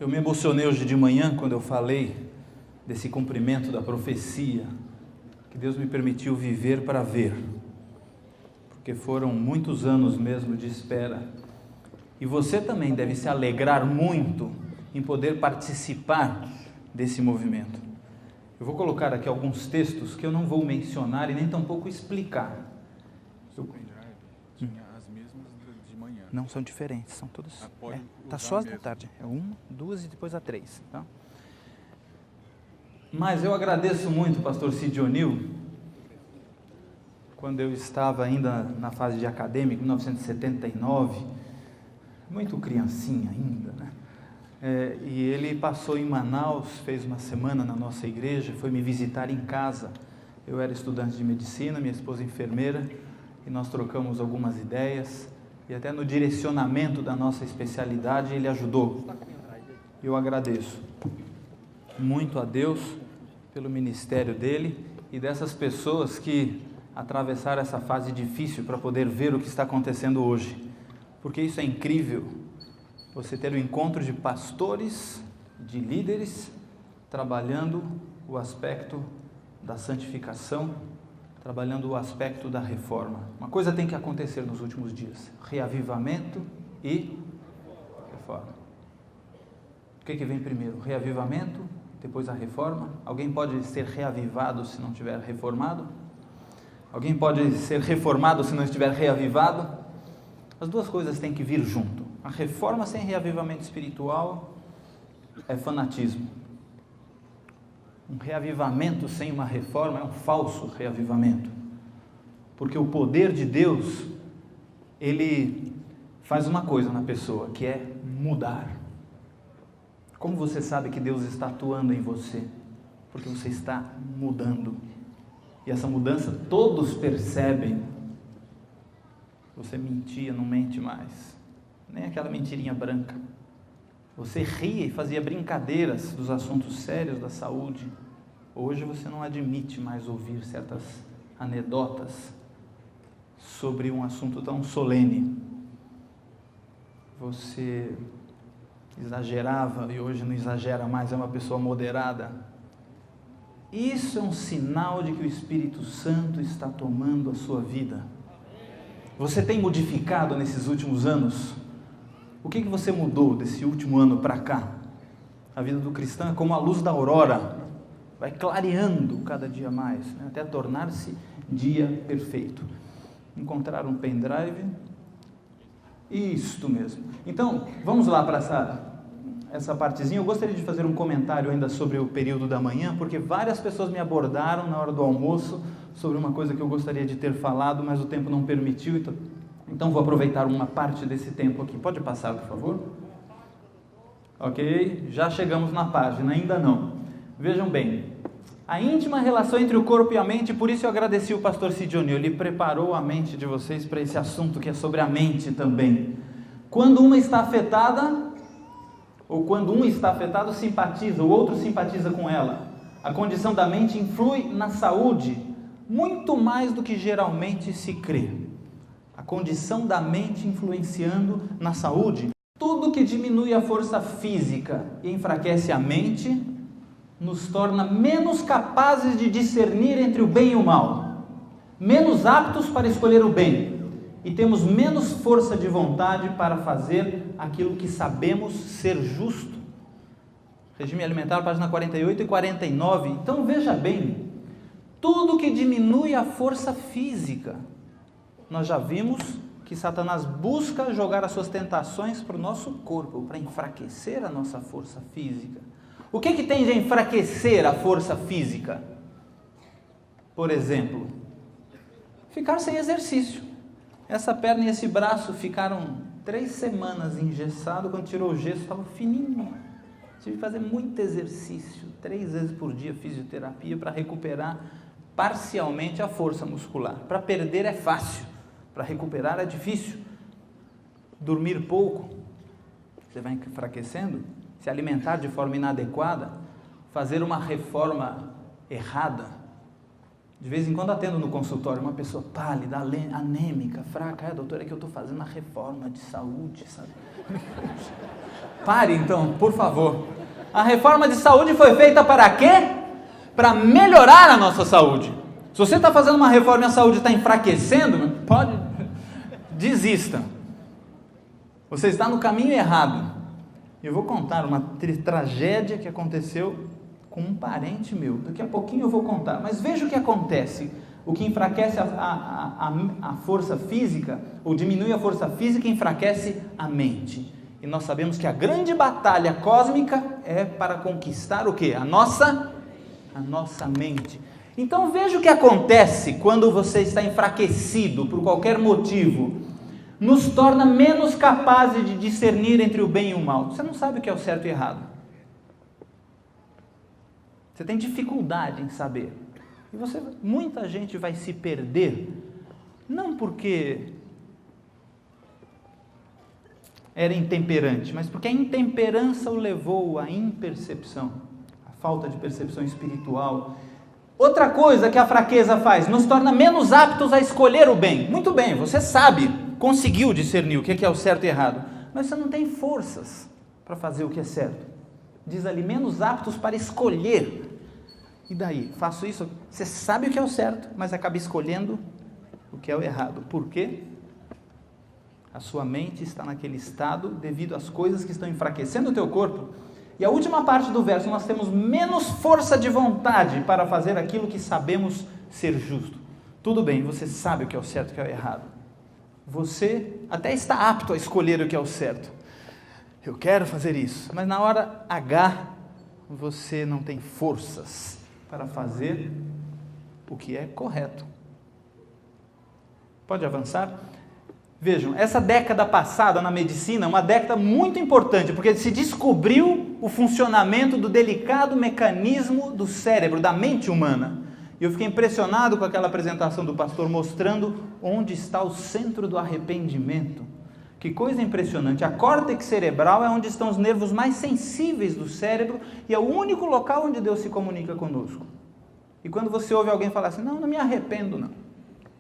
Eu me emocionei hoje de manhã quando eu falei desse cumprimento da profecia que Deus me permitiu viver para ver, porque foram muitos anos mesmo de espera, e você também deve se alegrar muito em poder participar desse movimento. Eu vou colocar aqui alguns textos que eu não vou mencionar e nem tampouco explicar. As mesmas de manhã. Não, são diferentes, são todas. Tá só as da tarde. É 1, 2 e depois a 3. Tá? Mas eu agradeço muito o pastor Cid O'Neill. Quando eu estava ainda na fase de acadêmico, em 1979, muito criancinha ainda, né? E ele passou em Manaus, fez uma semana na nossa igreja, foi me visitar em casa. Eu era estudante de medicina, minha esposa enfermeira, e nós trocamos algumas ideias, e até no direcionamento da nossa especialidade ele ajudou. Eu agradeço muito a Deus pelo ministério dele e dessas pessoas que atravessaram essa fase difícil para poder ver o que está acontecendo hoje, porque isso é incrível, você ter o encontro de pastores, de líderes, trabalhando o aspecto da santificação, trabalhando o aspecto da reforma. Uma coisa tem que acontecer nos últimos dias: reavivamento e reforma. O que vem primeiro? Reavivamento, depois a reforma? Alguém pode ser reavivado se não estiver reformado? Alguém pode ser reformado se não estiver reavivado? As duas coisas têm que vir junto. A reforma sem reavivamento espiritual é fanatismo. Um reavivamento sem uma reforma é um falso reavivamento. Porque o poder de Deus, ele faz uma coisa na pessoa, que é mudar. Como você sabe que Deus está atuando em você? Porque você está mudando. E essa mudança todos percebem. Você mentia, não mente mais. Nem aquela mentirinha branca. Você ria e fazia brincadeiras dos assuntos sérios da saúde. Hoje você não admite mais ouvir certas anedotas sobre um assunto tão solene. Você exagerava e hoje não exagera mais, é uma pessoa moderada. Isso é um sinal de que o Espírito Santo está tomando a sua vida. Você tem modificado nesses últimos anos? O que você mudou desse último ano para cá? A vida do cristão é como a luz da aurora, vai clareando cada dia mais, né? Até tornar-se dia perfeito. Encontrar um pendrive, isto mesmo. Então, vamos lá para essa partezinha. Eu gostaria de fazer um comentário ainda sobre o período da manhã, porque várias pessoas me abordaram na hora do almoço sobre uma coisa que eu gostaria de ter falado, mas o tempo não permitiu, então vou aproveitar uma parte desse tempo aqui. Pode passar, por favor? Ok, já chegamos na página, ainda não. Vejam bem, a íntima relação entre o corpo e a mente, por isso eu agradeci o pastor Cid O'Neill, ele preparou a mente de vocês para esse assunto que é sobre a mente também. Quando uma está afetada, ou quando um está afetado, simpatiza, o outro simpatiza com ela. A condição da mente influi na saúde muito mais do que geralmente se crê. A condição da mente influenciando na saúde. Tudo que diminui a força física e enfraquece a mente, nos torna menos capazes de discernir entre o bem e o mal, menos aptos para escolher o bem, e temos menos força de vontade para fazer aquilo que sabemos ser justo. Regime alimentar, página 48 e 49. Então veja bem, tudo que diminui a força física, nós já vimos que Satanás busca jogar as suas tentações para o nosso corpo, para enfraquecer a nossa força física. O que tem de enfraquecer a força física? Por exemplo, ficar sem exercício. Essa perna e esse braço ficaram 3 semanas engessados. Quando tirou o gesso, estava fininho. Tive que fazer muito exercício, 3 vezes por dia, fisioterapia, para recuperar parcialmente a força muscular. Para perder é fácil, para recuperar é difícil. Dormir pouco, você vai enfraquecendo. Se alimentar de forma inadequada, fazer uma reforma errada, De vez em quando atendo no consultório uma pessoa pálida, anêmica, fraca. Doutor, é que eu estou fazendo a reforma de saúde, sabe? Pare então, por favor. A reforma de saúde foi feita para quê? Para melhorar a nossa saúde. Se você está fazendo uma reforma e a saúde está enfraquecendo, desista. Você está no caminho errado. Eu vou contar uma tragédia que aconteceu com um parente meu. Daqui a pouquinho eu vou contar. Mas veja o que acontece. O que enfraquece a força física, ou diminui a força física, enfraquece a mente. E nós sabemos que a grande batalha cósmica é para conquistar o quê? A nossa mente. Então veja o que acontece quando você está enfraquecido por qualquer motivo. Nos torna menos capazes de discernir entre o bem e o mal. Você não sabe o que é o certo e errado. Você tem dificuldade em saber. E muita gente vai se perder, não porque era intemperante, mas porque a intemperança o levou à impercepção, a falta de percepção espiritual. Outra coisa que a fraqueza faz, nos torna menos aptos a escolher o bem. Muito bem, você sabe, conseguiu discernir o que é o certo e errado, mas você não tem forças para fazer o que é certo. Diz ali, menos aptos para escolher. E daí? Faço isso? Você sabe o que é o certo, mas acaba escolhendo o que é o errado. Por quê? A sua mente está naquele estado devido às coisas que estão enfraquecendo o teu corpo. E a última parte do verso, nós temos menos força de vontade para fazer aquilo que sabemos ser justo. Tudo bem, você sabe o que é o certo e o que é o errado. Você até está apto a escolher o que é o certo. Eu quero fazer isso, mas na hora H, você não tem forças para fazer o que é correto. Pode avançar? Vejam, essa década passada na medicina é uma década muito importante, porque se descobriu o funcionamento do delicado mecanismo do cérebro, da mente humana. E eu fiquei impressionado com aquela apresentação do pastor mostrando onde está o centro do arrependimento. Que coisa impressionante, a córtex cerebral é onde estão os nervos mais sensíveis do cérebro e é o único local onde Deus se comunica conosco. E quando você ouve alguém falar assim, não me arrependo não,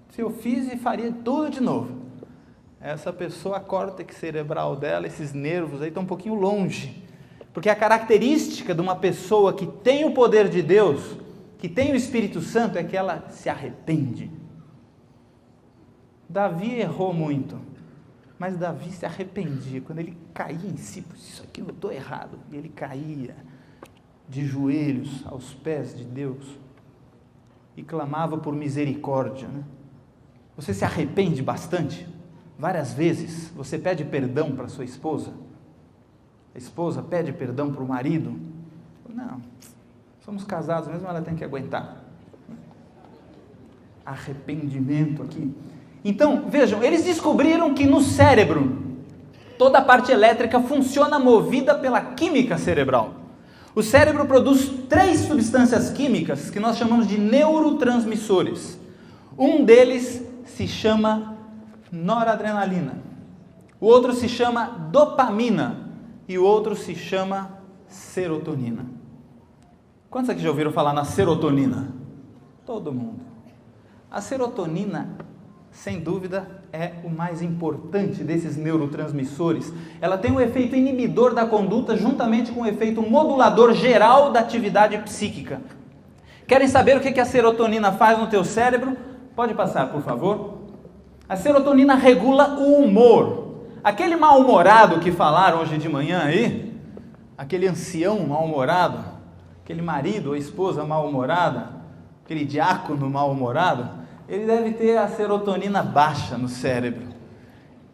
se eu fiz e faria tudo de novo, essa pessoa, a córtex cerebral dela, esses nervos aí estão um pouquinho longe, porque a característica de uma pessoa que tem o poder de Deus, que tem o Espírito Santo, é que ela se arrepende. Davi errou muito, mas Davi se arrependia, quando ele caía em si, isso aqui eu estou errado, e ele caía de joelhos aos pés de Deus, e clamava por misericórdia, né? Você se arrepende bastante? Várias vezes, você pede perdão para sua esposa? A esposa pede perdão para o marido? Não, somos casados mesmo, ela tem que aguentar. Arrependimento aqui. Então, vejam, eles descobriram que no cérebro, toda a parte elétrica funciona movida pela química cerebral. O cérebro produz 3 substâncias químicas que nós chamamos de neurotransmissores. Um deles se chama noradrenalina, o outro se chama dopamina e o outro se chama serotonina. Quantos aqui já ouviram falar na serotonina? Todo mundo. A serotonina, sem dúvida, é o mais importante desses neurotransmissores. Ela tem um efeito inibidor da conduta juntamente com o efeito modulador geral da atividade psíquica. Querem saber o que a serotonina faz no teu cérebro? Pode passar, por favor. A serotonina regula o humor. Aquele mal-humorado que falaram hoje de manhã aí, aquele ancião mal-humorado, aquele marido ou esposa mal-humorada, aquele diácono mal-humorado, ele deve ter a serotonina baixa no cérebro.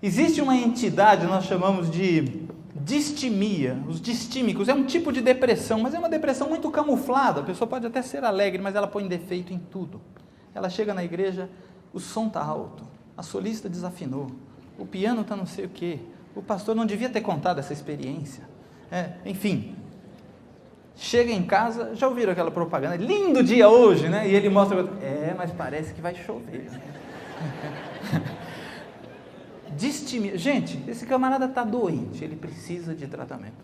Existe uma entidade, nós chamamos de distimia. Os distímicos é um tipo de depressão, mas é uma depressão muito camuflada. A pessoa pode até ser alegre, mas ela põe defeito em tudo. Ela chega na igreja, o som está alto, a solista desafinou, o piano está não sei o quê, o pastor não devia ter contado essa experiência. Enfim, chega em casa, já ouviram aquela propaganda? Lindo dia hoje, né? E ele mostra, mas parece que vai chover. Distimia. Gente, esse camarada está doente, ele precisa de tratamento.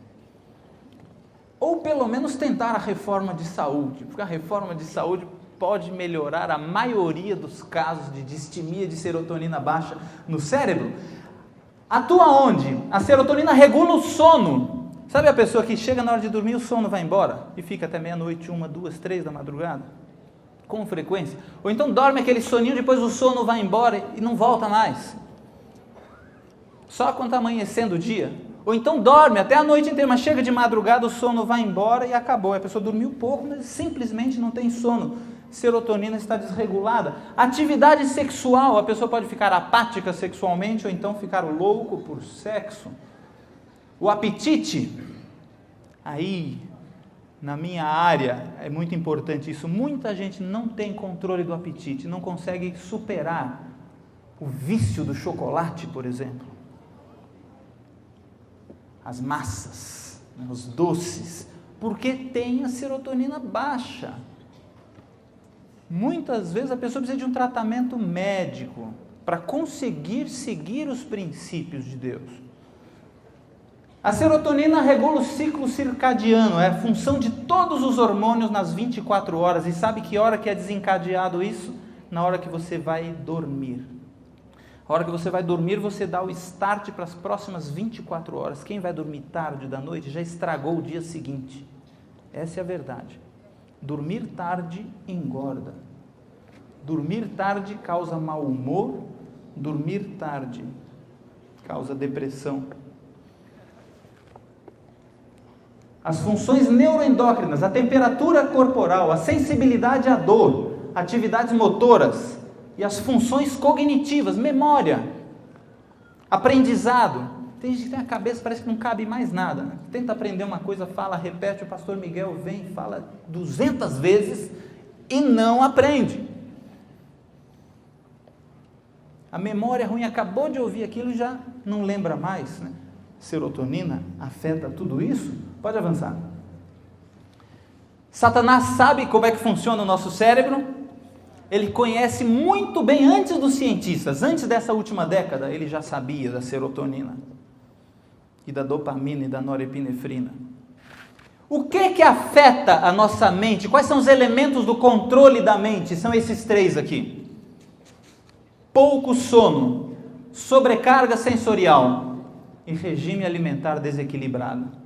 Ou pelo menos tentar a reforma de saúde, porque a reforma de saúde pode melhorar a maioria dos casos de distimia de serotonina baixa no cérebro. Atua onde? A serotonina regula o sono. Sabe a pessoa que chega na hora de dormir, o sono vai embora e fica até meia-noite, 1, 2, 3 da madrugada? Com frequência. Ou então dorme aquele soninho, depois o sono vai embora e não volta mais. Só quando está amanhecendo o dia. Ou então dorme até a noite inteira, mas chega de madrugada, o sono vai embora e acabou. A pessoa dormiu pouco, mas simplesmente não tem sono. Serotonina está desregulada. Atividade sexual, a pessoa pode ficar apática sexualmente ou então ficar louco por sexo. O apetite, aí, na minha área, é muito importante isso. Muita gente não tem controle do apetite, não consegue superar o vício do chocolate, por exemplo. As massas, os doces, porque tem a serotonina baixa. Muitas vezes a pessoa precisa de um tratamento médico para conseguir seguir os princípios de Deus. A serotonina regula o ciclo circadiano, é a função de todos os hormônios nas 24 horas. E sabe que hora que é desencadeado isso? Na hora que você vai dormir. A hora que você vai dormir, você dá o start para as próximas 24 horas. Quem vai dormir tarde da noite já estragou o dia seguinte. Essa é a verdade. Dormir tarde engorda. Dormir tarde causa mau humor. Dormir tarde causa depressão. As funções neuroendócrinas, a temperatura corporal, a sensibilidade à dor, atividades motoras e as funções cognitivas, memória, aprendizado. Tem gente que tem a cabeça, parece que não cabe mais nada, né? Tenta aprender uma coisa, fala, repete, o pastor Miguel vem, fala 200 vezes e não aprende. A memória ruim, acabou de ouvir aquilo e já não lembra mais, né? Serotonina afeta tudo isso? Pode avançar. Satanás sabe como é que funciona o nosso cérebro. Ele conhece muito bem antes dos cientistas. Antes dessa última década, ele já sabia da serotonina e da dopamina e da norepinefrina. O que afeta a nossa mente? Quais são os elementos do controle da mente? São esses 3 aqui. Pouco sono, sobrecarga sensorial e regime alimentar desequilibrado.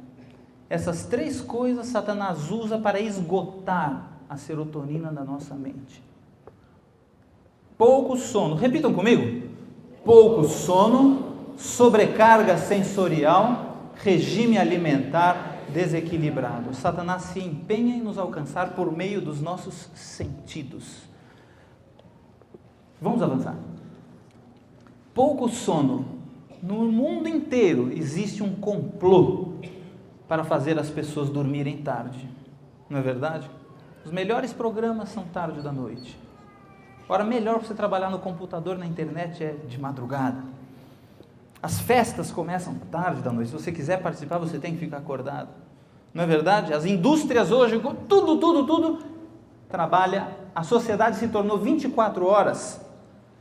Essas 3 coisas Satanás usa para esgotar a serotonina da nossa mente. Pouco sono, repitam comigo. Pouco sono, sobrecarga sensorial, regime alimentar desequilibrado. Satanás se empenha em nos alcançar por meio dos nossos sentidos. Vamos avançar. Pouco sono. No mundo inteiro existe um complô para fazer as pessoas dormirem tarde. Não é verdade? Os melhores programas são tarde da noite. Ora, melhor para você trabalhar no computador, na internet, é de madrugada. As festas começam tarde da noite. Se você quiser participar, você tem que ficar acordado. Não é verdade? As indústrias hoje, tudo trabalha. A sociedade se tornou 24 horas.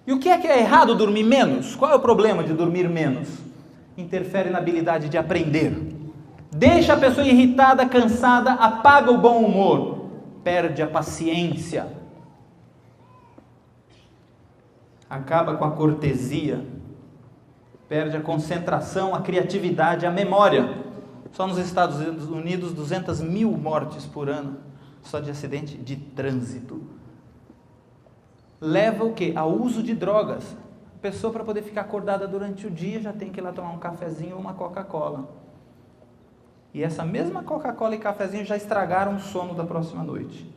E o que é errado dormir menos? Qual é o problema de dormir menos? Interfere na habilidade de aprender. Deixa a pessoa irritada, cansada, apaga o bom humor, perde a paciência, acaba com a cortesia, perde a concentração, a criatividade, a memória. Só nos Estados Unidos, 200 mil mortes por ano, só de acidente de trânsito. Leva o quê? Ao uso de drogas. A pessoa, para poder ficar acordada durante o dia, já tem que ir lá tomar um cafezinho ou uma Coca-Cola. E essa mesma Coca-Cola e cafezinho já estragaram o sono da próxima noite.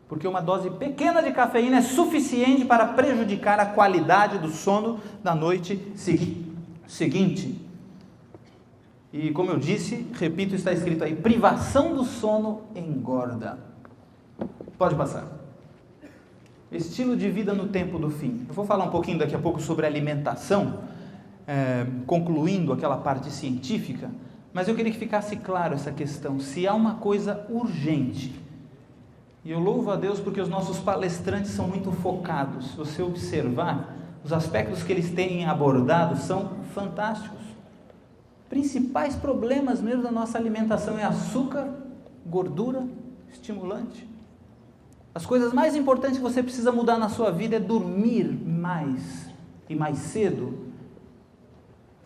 Porque uma dose pequena de cafeína é suficiente para prejudicar a qualidade do sono da noite seguinte. E como eu disse, repito, está escrito aí, privação do sono engorda. Pode passar. Estilo de vida no tempo do fim. Eu vou falar um pouquinho daqui a pouco sobre alimentação, concluindo aquela parte científica, mas eu queria que ficasse claro essa questão, se há uma coisa urgente, e eu louvo a Deus porque os nossos palestrantes são muito focados, se você observar, os aspectos que eles têm abordado são fantásticos. Principais problemas mesmo da nossa alimentação é açúcar, gordura, estimulante. As coisas mais importantes que você precisa mudar na sua vida é dormir mais e mais cedo,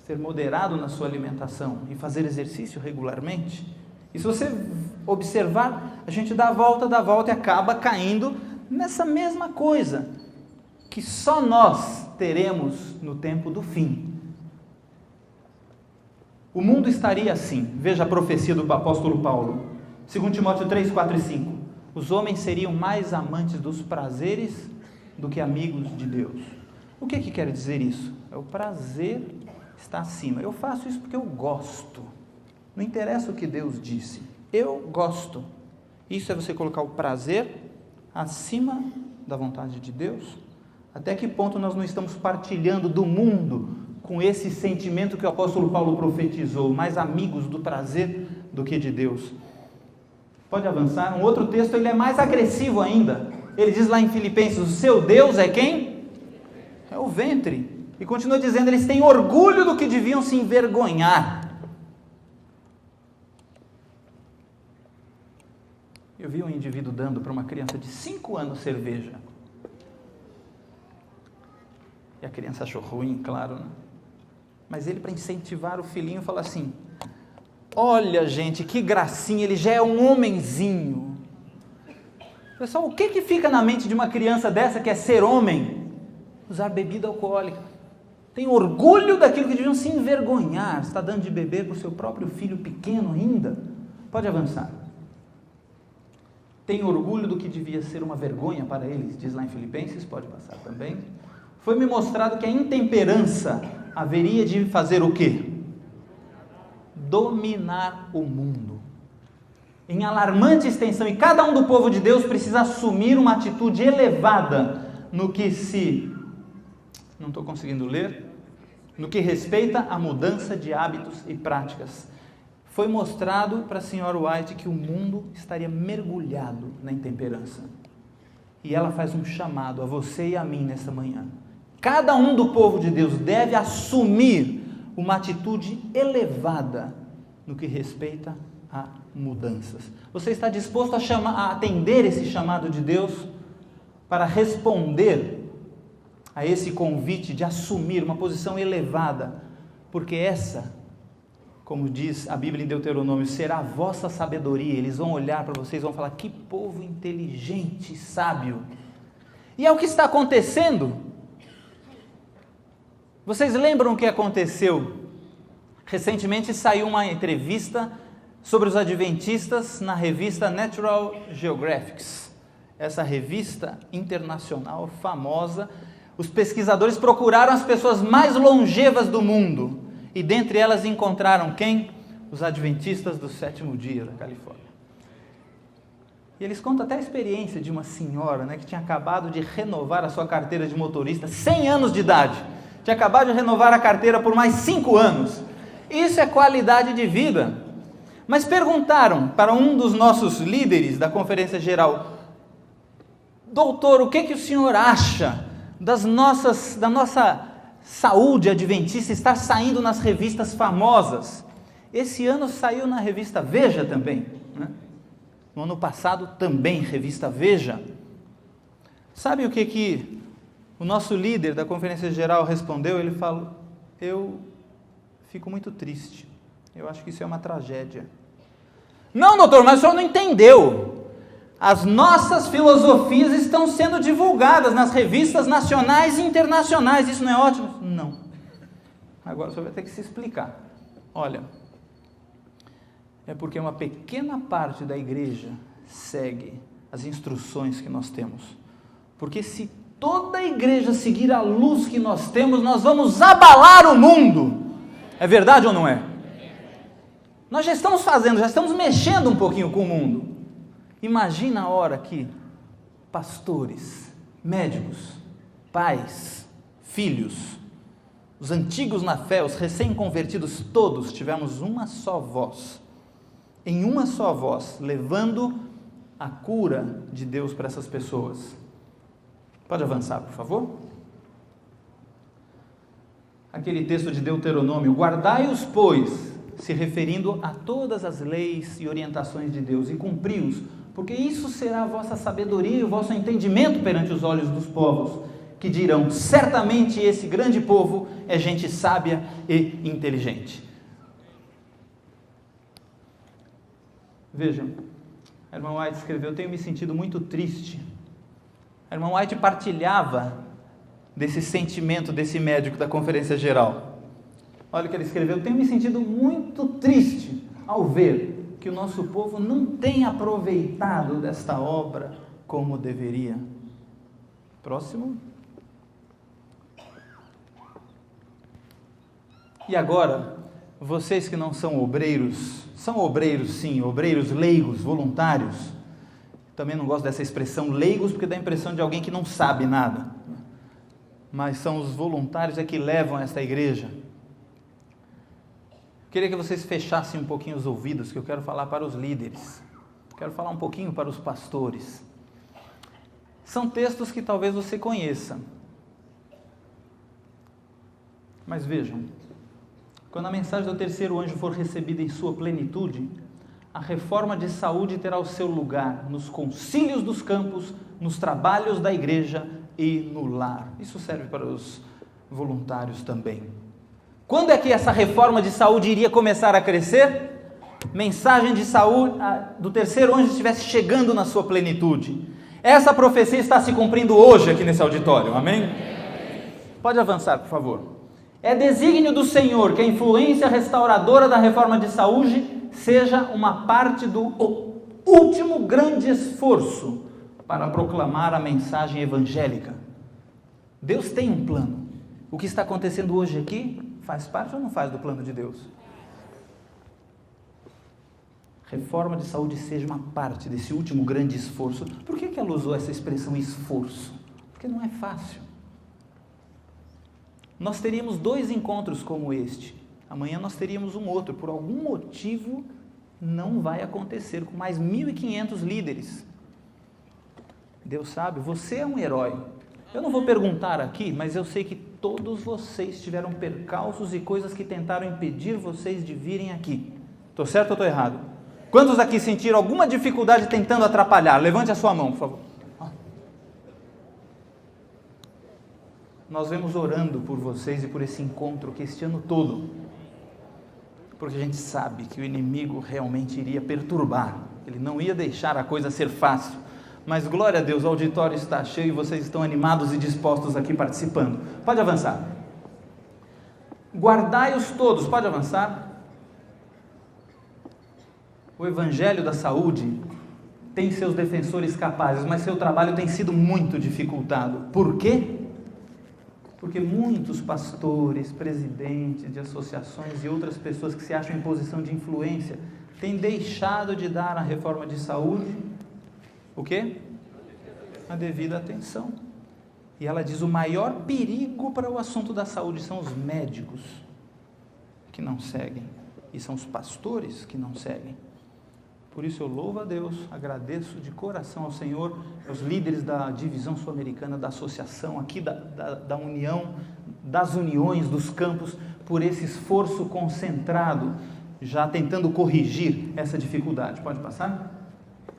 ser moderado na sua alimentação e fazer exercício regularmente. E se você observar, a gente dá a volta e acaba caindo nessa mesma coisa, que só nós teremos no tempo do fim. O mundo estaria assim, veja a profecia do apóstolo Paulo, 2 Timóteo 3, 4 e 5. Os homens seriam mais amantes dos prazeres do que amigos de Deus. O que quer dizer isso? É o prazer está acima. Eu faço isso porque eu gosto. Não interessa o que Deus disse. Eu gosto. Isso é você colocar o prazer acima da vontade de Deus? Até que ponto nós não estamos partilhando do mundo com esse sentimento que o apóstolo Paulo profetizou, mais amigos do prazer do que de Deus? Pode avançar. Um outro texto, ele é mais agressivo ainda. Ele diz lá em Filipenses, o seu Deus é quem? É o ventre. E continua dizendo, eles têm orgulho do que deviam se envergonhar. Eu vi um indivíduo dando para uma criança de 5 anos cerveja. E a criança achou ruim, claro, né? Mas ele, para incentivar o filhinho, fala assim, olha gente, que gracinha, ele já é um homenzinho. Pessoal, o que fica na mente de uma criança dessa que é ser homem? Usar bebida alcoólica. Tem orgulho daquilo que deviam se envergonhar. Está dando de beber para o seu próprio filho pequeno ainda? Pode avançar. Tem orgulho do que devia ser uma vergonha para eles, diz lá em Filipenses, pode passar também. Foi-me mostrado que a intemperança haveria de fazer o quê? Dominar o mundo. Em alarmante extensão, e cada um do povo de Deus precisa assumir uma atitude elevada no que se... Não estou conseguindo ler. No que respeita à mudança de hábitos e práticas. Foi mostrado para a senhora White que o mundo estaria mergulhado na intemperança. E ela faz um chamado a você e a mim nessa manhã. Cada um do povo de Deus deve assumir uma atitude elevada no que respeita a mudanças. Você está disposto a atender esse chamado de Deus para responder a esse convite de assumir uma posição elevada? Porque essa, como diz a Bíblia em Deuteronômio, será a vossa sabedoria. Eles vão olhar para vocês e vão falar, que povo inteligente e sábio. E é o que está acontecendo. Vocês lembram o que aconteceu? Recentemente saiu uma entrevista sobre os adventistas na revista Natural Geographic. Essa revista internacional famosa. Os pesquisadores procuraram as pessoas mais longevas do mundo. E dentre elas encontraram quem? Os adventistas do 7º dia da Califórnia. E eles contam até a experiência de uma senhora, né, que tinha acabado de renovar a sua carteira de motorista, 100 anos de idade. Tinha acabado de renovar a carteira por mais 5 anos. Isso é qualidade de vida. Mas perguntaram para um dos nossos líderes da conferência geral, doutor, o que o senhor acha da nossa saúde adventista estar saindo nas revistas famosas? Esse ano saiu na revista Veja também, né? No ano passado também, revista Veja. Sabe o que o nosso líder da conferência geral respondeu? Ele falou, eu fico muito triste, eu acho que isso é uma tragédia. Não, doutor, mas o senhor não entendeu. As nossas filosofias estão sendo divulgadas nas revistas nacionais e internacionais, isso não é ótimo? Não. Agora o senhor vai ter que se explicar. Olha, é porque uma pequena parte da igreja segue as instruções que nós temos. Porque se toda a igreja seguir a luz que nós temos, nós vamos abalar o mundo. É verdade ou não é? Nós já estamos mexendo um pouquinho com o mundo. Imagina a hora que pastores, médicos, pais, filhos, os antigos na fé, os recém-convertidos, todos tivemos uma só voz, em uma só voz, levando a cura de Deus para essas pessoas. Pode avançar, por favor? Aquele texto de Deuteronômio, guardai-os, pois, se referindo a todas as leis e orientações de Deus, e cumpri-os, porque isso será a vossa sabedoria e o vosso entendimento perante os olhos dos povos, que dirão: certamente esse grande povo é gente sábia e inteligente. Vejam, a irmã White escreveu: eu tenho me sentido muito triste. A irmã White partilhava desse sentimento desse médico da Conferência Geral. Olha o que ele escreveu: eu tenho me sentido muito triste ao ver que o nosso povo não tem aproveitado desta obra como deveria. Próximo. E agora, vocês que não são obreiros sim, obreiros leigos, voluntários. Também não gosto dessa expressão leigos, porque dá a impressão de alguém que não sabe nada. Mas são os voluntários que levam esta igreja. Queria que vocês fechassem um pouquinho os ouvidos, que eu quero falar para os líderes. Quero falar um pouquinho para os pastores. São textos que talvez você conheça. Mas vejam, quando a mensagem do terceiro anjo for recebida em sua plenitude, a reforma de saúde terá o seu lugar nos concílios dos campos, nos trabalhos da igreja e no lar. Isso serve para os voluntários também. Quando é que essa reforma de saúde iria começar a crescer? Mensagem de saúde do terceiro anjo estivesse chegando na sua plenitude. Essa profecia está se cumprindo hoje aqui nesse auditório, amém? Pode avançar, por favor. É desígnio do Senhor que a influência restauradora da reforma de saúde seja uma parte do último grande esforço para proclamar a mensagem evangélica. Deus tem um plano. O que está acontecendo hoje aqui faz parte ou não faz do plano de Deus? Reforma de saúde seja uma parte desse último grande esforço. Por que ela usou essa expressão esforço? Porque não é fácil. Nós teríamos 2 encontros como este. Amanhã nós teríamos um outro. Por algum motivo não vai acontecer com mais 1.500 líderes. Deus sabe, você é um herói. Eu não vou perguntar aqui, mas eu sei que todos vocês tiveram percalços e coisas que tentaram impedir vocês de virem aqui. Estou certo ou estou errado? Quantos aqui sentiram alguma dificuldade tentando atrapalhar? Levante a sua mão, por favor. Nós vemos orando por vocês e por esse encontro que este ano todo, porque a gente sabe que o inimigo realmente iria perturbar, ele não ia deixar a coisa ser fácil, mas glória a Deus, o auditório está cheio e vocês estão animados e dispostos aqui participando. Pode avançar. Guardai-os todos, pode avançar. O Evangelho da Saúde tem seus defensores capazes, mas seu trabalho tem sido muito dificultado. Por quê? Porque muitos pastores, presidentes de associações e outras pessoas que se acham em posição de influência têm deixado de dar à reforma de saúde o quê? A devida atenção. E ela diz: o maior perigo para o assunto da saúde são os médicos que não seguem, e são os pastores que não seguem. Por isso eu louvo a Deus, agradeço de coração ao Senhor, aos líderes da divisão sul-americana, da associação aqui, da união, das uniões, dos campos, por esse esforço concentrado, já tentando corrigir essa dificuldade. Pode passar?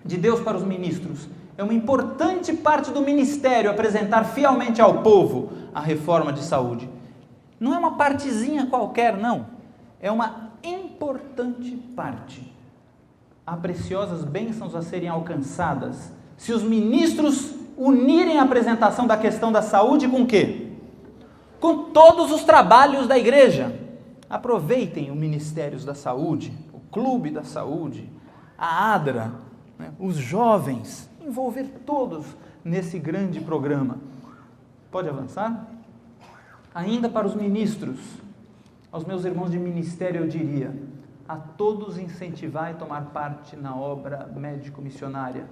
De Deus para os ministros. É uma importante parte do ministério apresentar fielmente ao povo a reforma de saúde. Não é uma partezinha qualquer, não. É uma importante parte. Há preciosas bênçãos a serem alcançadas se os ministros unirem a apresentação da questão da saúde com o quê? Com todos os trabalhos da igreja. Aproveitem o Ministérios da Saúde, o Clube da Saúde, a ADRA, os jovens, envolver todos nesse grande programa. Pode avançar? Ainda para os ministros, aos meus irmãos de ministério eu diria: a todos incentivar e tomar parte na obra médico-missionária.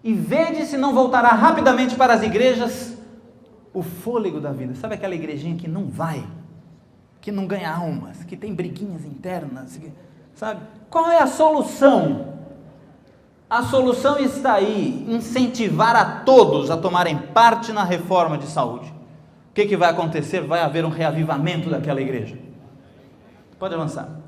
E vede se não voltará rapidamente para as igrejas o fôlego da vida. Sabe aquela igrejinha que não vai, que não ganha almas, que tem briguinhas internas, sabe? Qual é a solução? A solução está aí: incentivar a todos a tomarem parte na reforma de saúde. O que vai acontecer? Vai haver um reavivamento daquela igreja. Pode avançar.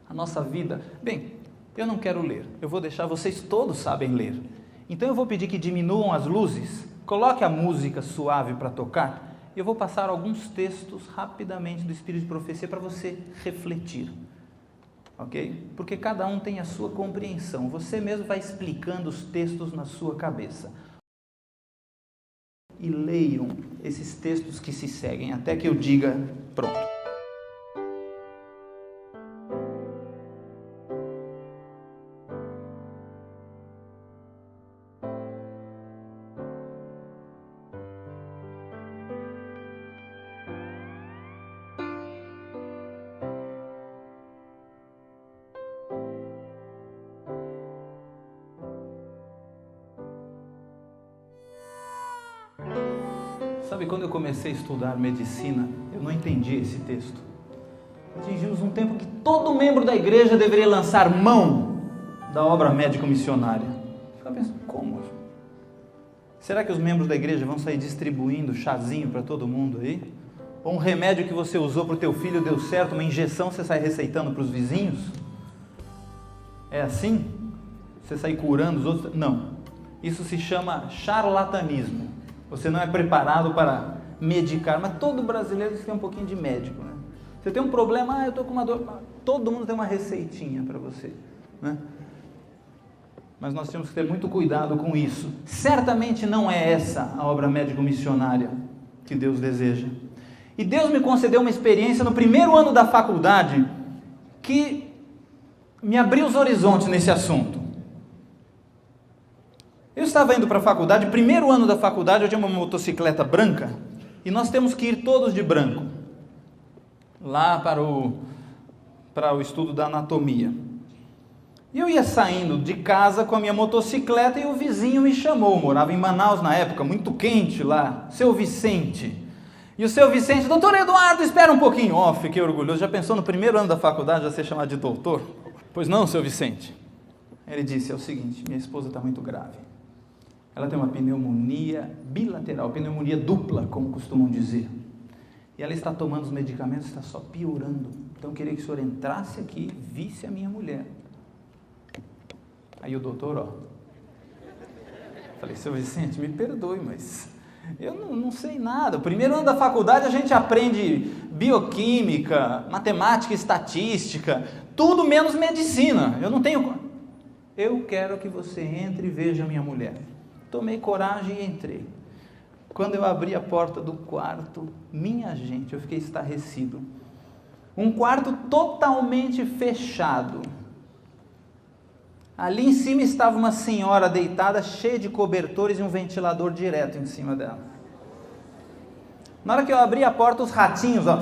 A nossa vida, bem, Eu não quero ler, eu vou deixar, vocês todos sabem ler. Então eu vou pedir que diminuam as luzes, coloque a música suave para tocar, e eu vou passar alguns textos rapidamente do Espírito de Profecia para você refletir. Ok? Porque cada um tem a sua compreensão, você mesmo vai explicando os textos na sua cabeça. E leiam esses textos que se seguem, até que eu diga pronto. Sabe, quando eu comecei a estudar medicina, eu não entendi esse texto. Atingimos um tempo que todo membro da igreja deveria lançar mão da obra médico-missionária. Fica pensando, como? Será que os membros da igreja vão sair distribuindo chazinho para todo mundo aí? Ou um remédio que você usou para o teu filho deu certo, uma injeção você sai receitando para os vizinhos? É assim? Você sai curando os outros? Não. Isso se chama charlatanismo. Você não é preparado para medicar, mas todo brasileiro tem um pouquinho de médico, né? Você tem um problema, eu estou com uma dor, todo mundo tem uma receitinha para você, né? Mas nós temos que ter muito cuidado com isso. Certamente não é essa a obra médico-missionária que Deus deseja. E Deus me concedeu uma experiência no primeiro ano da faculdade que me abriu os horizontes nesse assunto. Eu estava indo para a faculdade, primeiro ano da faculdade, eu tinha uma motocicleta branca, e nós temos que ir todos de branco, lá para o estudo da anatomia. E eu ia saindo de casa com a minha motocicleta e o vizinho me chamou, eu morava em Manaus na época, muito quente lá, seu Vicente. E o seu Vicente, doutor Eduardo, espera um pouquinho. Ó, fiquei orgulhoso, já pensou no primeiro ano da faculdade já ser chamado de doutor? Pois não, seu Vicente. Ele disse, é o seguinte, minha esposa está muito grave. Ela tem uma pneumonia bilateral, pneumonia dupla, como costumam dizer. E ela está tomando os medicamentos, está só piorando. Então eu queria que o senhor entrasse aqui e visse a minha mulher. Aí o doutor, ó. Falei, seu Vicente, me perdoe, mas eu não sei nada. O primeiro ano da faculdade a gente aprende bioquímica, matemática, estatística, tudo menos medicina. Eu não tenho... Eu quero que você entre e veja a minha mulher. Tomei coragem e entrei. Quando eu abri a porta do quarto, minha gente, eu fiquei estarrecido. Um quarto totalmente fechado. Ali em cima estava uma senhora deitada, cheia de cobertores e um ventilador direto em cima dela. Na hora que eu abri a porta, os ratinhos, ó,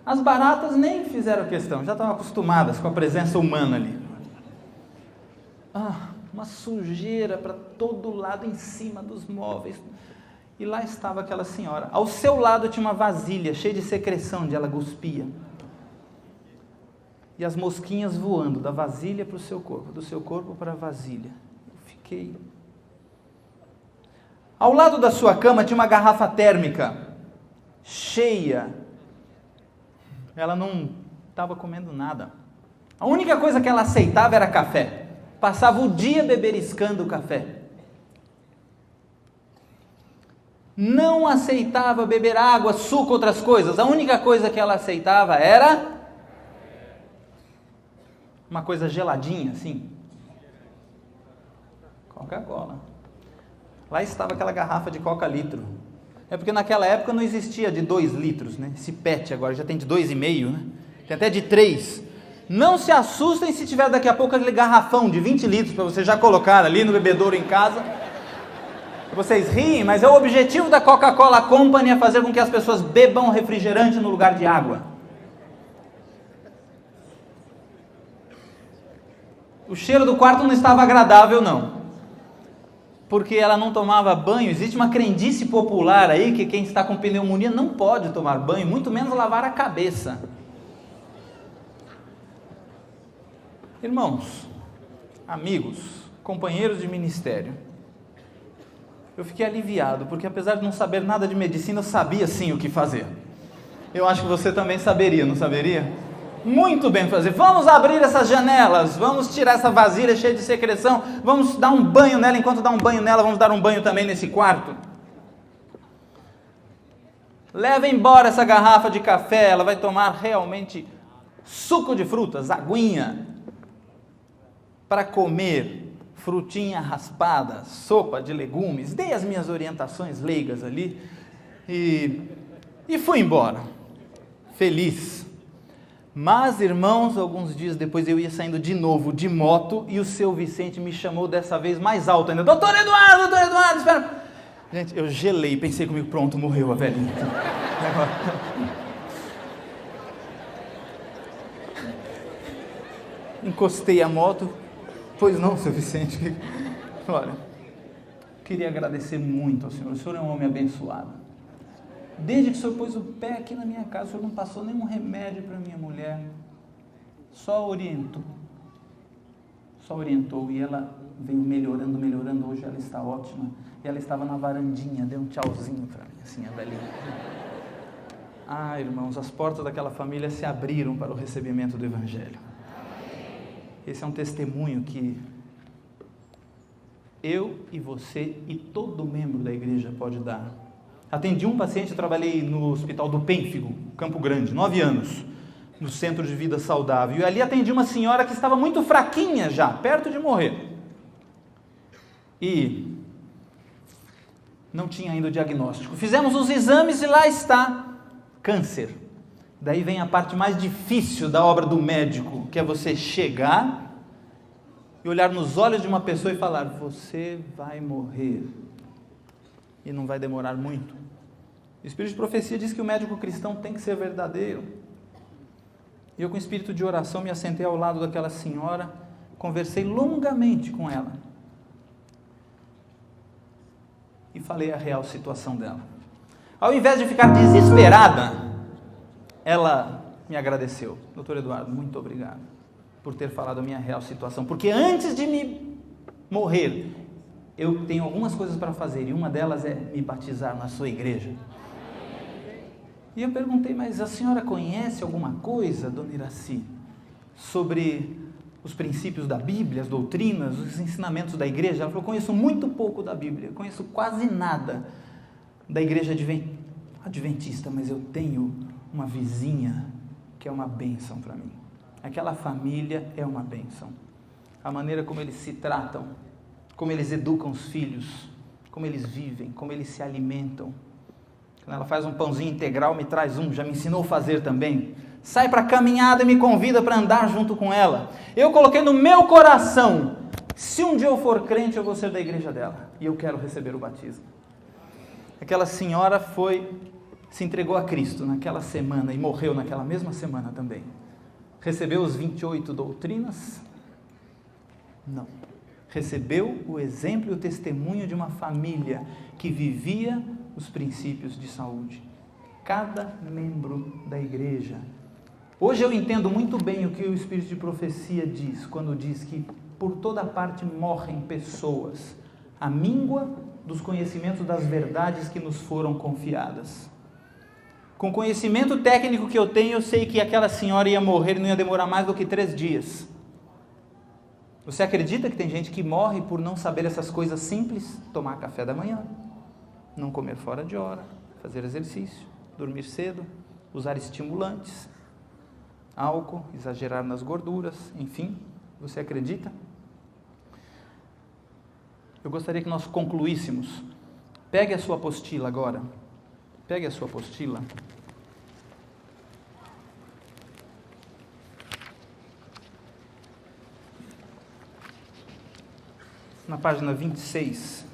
as baratas nem fizeram questão, já estavam acostumadas com a presença humana ali. Uma sujeira para todo lado em cima dos móveis. E lá estava aquela senhora. Ao seu lado tinha uma vasilha cheia de secreção onde ela cuspia. E as mosquinhas voando da vasilha para o seu corpo, do seu corpo para a vasilha. Eu fiquei... Ao lado da sua cama tinha uma garrafa térmica cheia. Ela não estava comendo nada. A única coisa que ela aceitava era café. Passava o dia beberiscando o café. Não aceitava beber água, suco, outras coisas. A única coisa que ela aceitava era uma coisa geladinha, assim. Coca-Cola. Lá estava aquela garrafa de Coca-litro. É porque naquela época não existia de 2 litros, né? Esse PET agora já tem de 2,5, né? Tem até de 3. Não se assustem se tiver daqui a pouco aquele garrafão de 20 litros para você já colocar ali no bebedouro em casa. Vocês riem, mas é o objetivo da Coca-Cola Company é fazer com que as pessoas bebam refrigerante no lugar de água. O cheiro do quarto não estava agradável, não. Porque ela não tomava banho. Existe uma crendice popular aí que quem está com pneumonia não pode tomar banho, muito menos lavar a cabeça. Irmãos, amigos, companheiros de ministério, eu fiquei aliviado, porque apesar de não saber nada de medicina, eu sabia sim o que fazer. Eu acho que você também saberia, não saberia? Muito bem fazer. Vamos abrir essas janelas, vamos tirar essa vasilha cheia de secreção, vamos dar um banho nela. Enquanto dá um banho nela, vamos dar um banho também nesse quarto. Leva embora essa garrafa de café, ela vai tomar realmente suco de frutas, aguinha, para comer frutinha raspada, sopa de legumes. Dei as minhas orientações leigas ali e fui embora, feliz. Mas, irmãos, alguns dias depois eu ia saindo de novo de moto e o seu Vicente me chamou dessa vez mais alto ainda. Doutor Eduardo, espera. Gente, eu gelei, pensei comigo, pronto, morreu a velhinha. Encostei a moto. Pois não, seu Vicente. Olha, queria agradecer muito ao senhor. O senhor é um homem abençoado. Desde que o senhor pôs o pé aqui na minha casa, o senhor não passou nenhum remédio para minha mulher. Só orientou. E ela veio melhorando. Hoje ela está ótima. E ela estava na varandinha, deu um tchauzinho para mim, assim, a velhinha. Ah, irmãos, as portas daquela família se abriram para o recebimento do Evangelho. Esse é um testemunho que eu e você e todo membro da igreja pode dar. Atendi um paciente, trabalhei no Hospital do Pênfigo, Campo Grande, 9 anos, no Centro de Vida Saudável. E ali atendi uma senhora que estava muito fraquinha já, perto de morrer. E não tinha ainda o diagnóstico. Fizemos os exames e lá está, câncer. Daí vem a parte mais difícil da obra do médico, que é você chegar e olhar nos olhos de uma pessoa e falar: você vai morrer. E não vai demorar muito. O Espírito de profecia diz que o médico cristão tem que ser verdadeiro. E eu, com espírito de oração, me assentei ao lado daquela senhora, conversei longamente com ela e falei a real situação dela. Ao invés de ficar desesperada, ela me agradeceu. Doutor Eduardo, muito obrigado por ter falado a minha real situação, porque antes de me morrer, eu tenho algumas coisas para fazer, e uma delas é me batizar na sua igreja. E eu perguntei: mas a senhora conhece alguma coisa, dona Iraci, sobre os princípios da Bíblia, as doutrinas, os ensinamentos da igreja? Ela falou: conheço muito pouco da Bíblia, conheço quase nada da igreja adventista, mas eu tenho uma vizinha que é uma bênção para mim. Aquela família é uma bênção. A maneira como eles se tratam, como eles educam os filhos, como eles vivem, como eles se alimentam. Quando ela faz um pãozinho integral, me traz um, já me ensinou a fazer também. Sai para a caminhada e me convida para andar junto com ela. Eu coloquei no meu coração: se um dia eu for crente, eu vou ser da igreja dela, e eu quero receber o batismo. Aquela senhora se entregou a Cristo naquela semana e morreu naquela mesma semana também. Recebeu os 28 doutrinas? Não. Recebeu o exemplo e o testemunho de uma família que vivia os princípios de saúde. Cada membro da igreja. Hoje eu entendo muito bem o que o Espírito de profecia diz, quando diz que por toda parte morrem pessoas, à míngua dos conhecimentos das verdades que nos foram confiadas. Com o conhecimento técnico que eu tenho, eu sei que aquela senhora ia morrer e não ia demorar mais do que 3 dias. Você acredita que tem gente que morre por não saber essas coisas simples? Tomar café da manhã, não comer fora de hora, fazer exercício, dormir cedo, usar estimulantes, álcool, exagerar nas gorduras, enfim, você acredita? Eu gostaria que nós concluíssemos. Pegue a sua apostila agora. Pegue a sua apostila. Na página 26.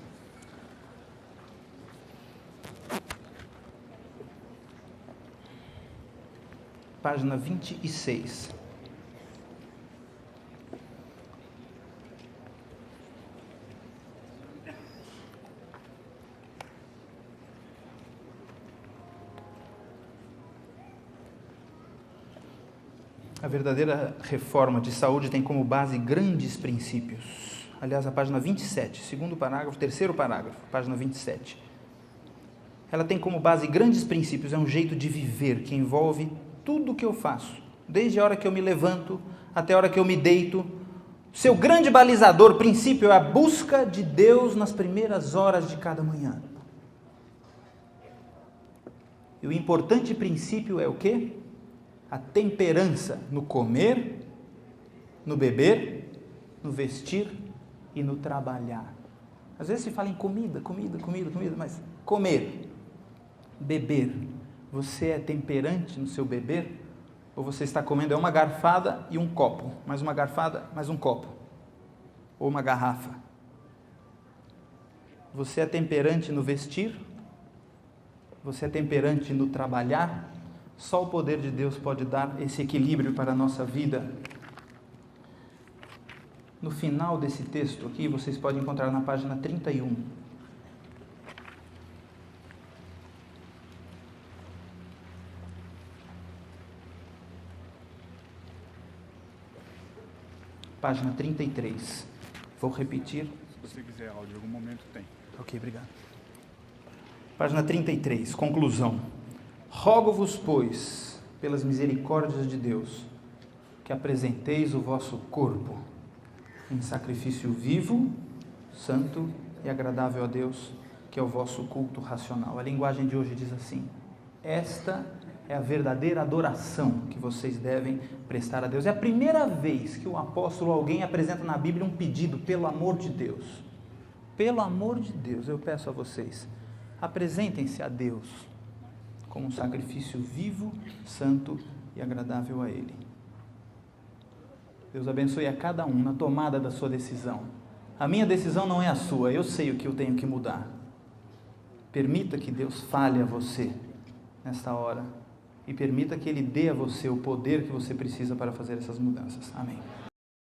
Página 26. A verdadeira reforma de saúde tem como base grandes princípios. Aliás, a página 27, segundo parágrafo, terceiro parágrafo, página 27. Ela tem como base grandes princípios, é um jeito de viver que envolve tudo o que eu faço, desde a hora que eu me levanto até a hora que eu me deito. Seu grande balizador, princípio, é a busca de Deus nas primeiras horas de cada manhã. E o importante princípio é o quê? A temperança no comer, no beber, no vestir e no trabalhar. Às vezes se fala em comida, mas comer, beber. Você é temperante no seu beber? Ou você está comendo uma garfada e um copo, mais uma garfada, mais um copo, ou uma garrafa? Você é temperante no vestir? Você é temperante no trabalhar? Só o poder de Deus pode dar esse equilíbrio para a nossa vida. No final desse texto aqui, vocês podem encontrar na página 31. Página 33. Vou repetir. Se você quiser áudio, em algum momento tem. Ok, obrigado. Página 33, conclusão. Rogo-vos, pois, pelas misericórdias de Deus, que apresenteis o vosso corpo em sacrifício vivo, santo e agradável a Deus, que é o vosso culto racional. A linguagem de hoje diz assim: esta é a verdadeira adoração que vocês devem prestar a Deus. É a primeira vez que o apóstolo, alguém apresenta na Bíblia um pedido, pelo amor de Deus. Pelo amor de Deus, eu peço a vocês, apresentem-se a Deus como um sacrifício vivo, santo e agradável a Ele. Deus abençoe a cada um na tomada da sua decisão. A minha decisão não é a sua, eu sei o que eu tenho que mudar. Permita que Deus fale a você nesta hora e permita que Ele dê a você o poder que você precisa para fazer essas mudanças. Amém.